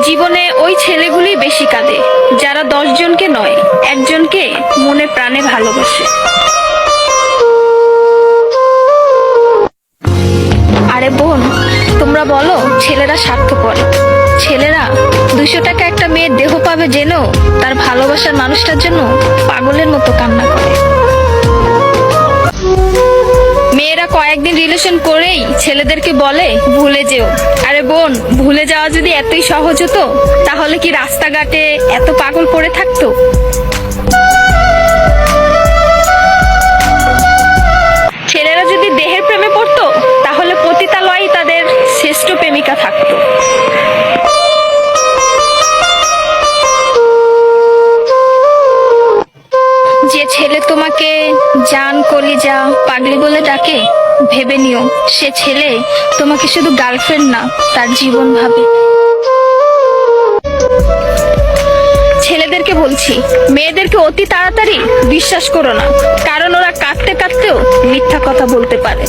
জীবনে ওই ছেলেগুলি বেশি কাঁদে যারা 10 জনকে নয়, একজনকে মনে প্রাণে ভালোবাসে। আরে বোন, তোমরা বলো ছেলেরা স্বার্থপর। ছেলেরা 200 টাকা একটা মেয়ের দেহ পাবে জেনেও তার ভালোবাসার মানুষটার জন্য পাগলের মতো কান্না করে। মেয়েরা কয়েকদিন রিলেশন করেই ছেলেদেরকে বলে ভুলে যেও। আরে বোন, ভুলে যাওয়া যদি এতই সহজ হতো তাহলে কি রাস্তাঘাটে এত পাগল পড়ে থাকতো? ছেলেরা যদি দেহের প্রেমে পড়তো তাহলে পতিতালয়েই তাদের শ্রেষ্ঠ প্রেমিকা থাকতো। যে ছেলে তোমাকে জান, কলিজা, পাগলি বলে ডাকে, ভেবে নিও সে ছেলে তোমাকে শুধু গার্লফ্রেন্ড না, তার জীবন ভাবে। ছেলেদেরকে বলছি, মেয়েদেরকে অতি তাড়াতাড়ি বিশ্বাস করো না, কারণ ওরা কাঁদতে কাঁদতেও মিথ্যা কথা বলতে পারে।